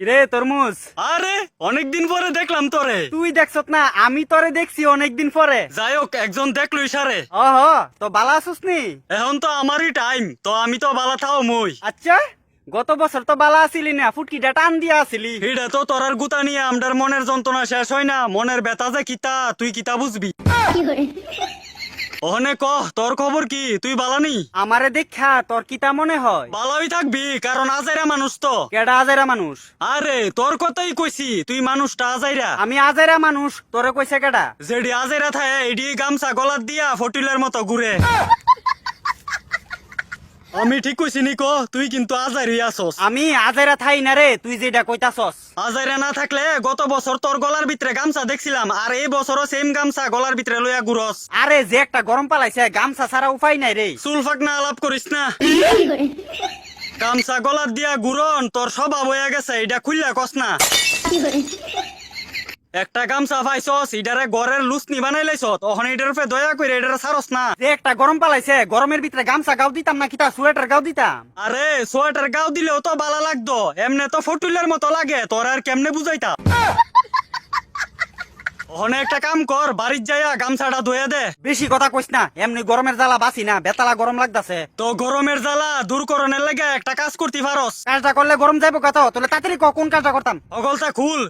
রে তরমুজ, আরে অনেকদিন পরে দেখলাম তোরে। তুই দেখছত না? আমি তোরে দেখছি অনেকদিন পরে। যাই হোক, একজন দেখলো ইশারে। ওহ, তো বালা আছিস নি? এখন তো আমারই টাইম, তো আমি তো বালা থাও মই। আচ্ছা, গত বছর তো বালা আসিলি না, ফুটকিটা টান দিয়া আসিলি। হিডা তো তোরার গুতা নিয়ে আমদার মনের যন্ত্রণা শেষ হয় না। মনের ব্যথা যে কিতা তুই কিতা বুঝবি। ওখানে কহ তোর খবর কি, তুই বালানি? আমারে দেখা তোর কিতা মনে হয়? বালাই থাকবি, কারণ আজাইরা মানুষ তো। কেডা আজাইরা মানুষ? আরে তোর কথাই কইছি, তুই মানুষটা আজাইরা। আমি আজাইরা মানুষ, তোরে কইছে কেডা? যেডি আজাইরা থাকে এডি গামছা গলাত দিয়া ফটিলের মতো ঘুরে। আমি ঠিক কইছি নিকো, তুই কিন্তু আজাইরি আসস। আমি আজাইরা থাই না রে, তুই যেটা কইতাছস। আজাইরা না থাকলে গত বছর তোর গলার ভিতরে গামছা দেখছিলাম, আর এই বছরও সেম গামছা গলার ভিতরে লইয়া ঘুরস। আরে যে একটা গরম পালাইছে, গামছা ছাড়া উপায় নাই রে। চুল ফাঁকনা আলাপ করিস না। গামছা গলার দিয়া ঘুরন তোর স্বভাব হয়ে গেছে, এটা খুললা কস না। একটা গামছা পাইছস, এটারে ঘরের লুসনি বানাইলাইছ, তখন এটার উপরে দয়া করে এটারে ছাড়স না। যে একটা গরম পালাইছে, গরমের ভিতরে গামছা গাও দিতাম না, কিতা সোয়েটার গাও দিতাম। আরে সোয়েটার গাও দিলেও তো ভালো লাগতো, এমনে তো ফটুলের মতো লাগে, তোর আর কেমনে বুঝাইতা। ওখানে একটা কাম কর, বাড়ির যাইয়া গামছাটা ধুয়ে দে। বেশি কথা কইস না, এমনি গরমের জ্বালা বাসি না, বেতালা গরম লাগতাছে। তো গরমের জ্বালা দূর করণের লাগে একটা কাজ করতে পারস। কাজটা করলে গরম যাইবো কত? তাহলে তাড়াতাড়ি কোন কাজটা করতাম? অগলটা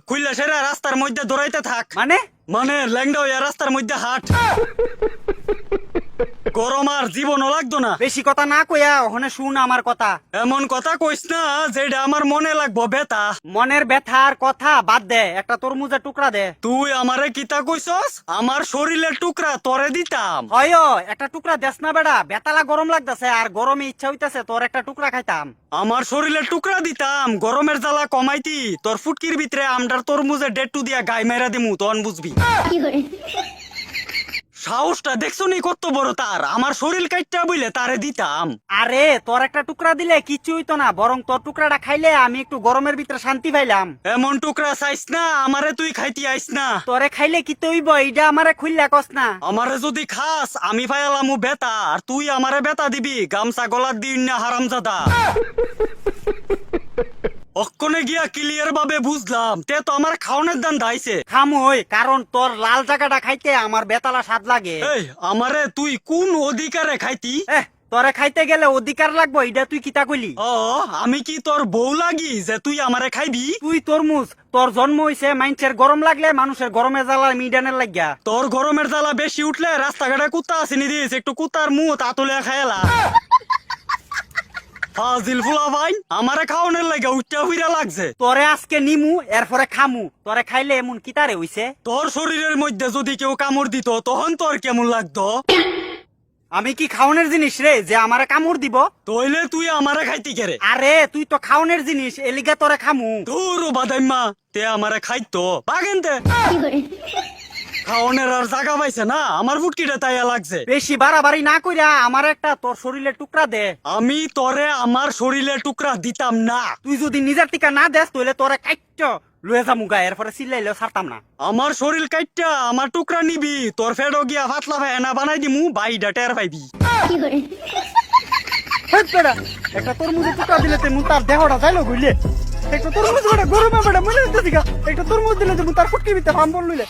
খুললে সেরা রাস্তার মধ্যে দৌড়াইতে থাক। মানে ল্যাংডা হইয়া রাস্তার মধ্যে হাট। গরম আর জীবনও লাগতো না। বেশি কথা না কইয়া ওখানে শুন আমার কথা। এমন কথা কইস না যেটা আমার মনে লাগবো বেতা। মনের ব্যথার কথা বাদ দে, একটা তরমুজের টুকরা দে। তুই আমারে কিতা কইছস? আমার শরীরের টুকরা তোরে দিতাম। হয় একটা টুকরা দেস না বেড়া, বেতালা গরম লাগতাছে আর গরমে ইচ্ছা হইতাছে তোর একটা টুকরা খাইতাম। আমার শরীরের টুকরা দিতাম, গরমের জ্বালা কমাইতি। তোর ফুটকির ভিতরে আমদার তরমুজের ডেট্টু দিয়া গাই মেরা দিমু, তখন বুঝবি। সাহসটা দেখছো নি কত বড় তার, আমার শরীর কাইটটা বইলে তারে দিতাম। আরে তোর একটা টুকরা দিলে কিচ্ছু হইতো না, বরং তোর টুকরাটা খাইলে আমি একটু গরমের ভিতরে শান্তি পাইলাম। এমন টুকরা চাইস না, আমারে তুই খাইতি আইস না। তোরে খাইলে কি তৈব, এইটা আমারে খুললা কস না। আমারে যদি খাস আমি পাইলামু বেতা, আর তুই আমারে বেতা দিবি গামছা গলার দিন না হারামজাদা। অক্ষণে গিয়া ক্লিয়ার ভাবে বুঝলাম তে তো আমার খাওনের দান দাইছে। খামুই, কারণ তোর লাল জায়গাটা খাইতে আমার বেতালা স্বাদ লাগে। এই আমারে তুই কোন অধিকারে খাইতি? তোরে খাইতে গেলে অধিকার লাগবো, এটা তুই কিতা কইলি? ও আমি কি তোর বউ লাগি যে তুই আমারে খাইবি? তুই তরমুজ, তোর জন্ম হইছে মানুষের গরম লাগলে, মানুষের গরমের জ্বালা মিডানের লাগিয়া। তোর গরমের জ্বালা বেশি উঠলে রাস্তাঘাটে কুত্তা আসেনি দিস, একটু কুত্তার মুখ তাতুলে খাইলা। ফাজিল ফুলা ভাই, আমারে খাওয়ানোর লাগে উচ্চা হইরা লাগছে। তোরে আজকে নিমু, এরপরে খামু। তোরে খাইলে এমন কিতারে হইছে? তোর শরীরের মধ্যে যদি কেউ কামড় দিত তখন তোর কেমন লাগতো? আমি কি খাওনের জিনিস রে যে আমারে কামড় দিব? তইলে তুই আমারে খাইতি কেরে? আরে তুই তো খাওনের জিনিস, এলিগা তোরে খামু। তোর বাদাইমা তে আমারে খাইতো বাগেনতে। খাওনের আর জায়গা পাইছে না, আমার ফুটকিটা তাইয়া লাগছে। বেশি বাড়াবাড়ি না কইরা আমার একটা তোর শরীরের টুকরা দে। আমি তোরে আমার শরীরের টুকরা দিতাম না। তুই যদি নিজের টিকা না দেস তাহলে তোরে কাইট্ট লয়ে যামু গা, এরপরে চিল্লাইলেও ছাড়তাম না। আমার শরীর কাইটটা আমার টুকরা নিবি, তোর ফেডো গিয়া ফাতলা ভাইনা বানাই দিমু, বাইডা টের পাইবি। একটা তরমুজের টুকরা দিলে তেমন তার দেহটা যাইলো বুঝলে। একটা তরমুজ বেটা গরমে বেটা মনে হচ্ছে একটা তরমুজ দিলে তেমন তার ফুটকি ভিতরে ফাম বললে।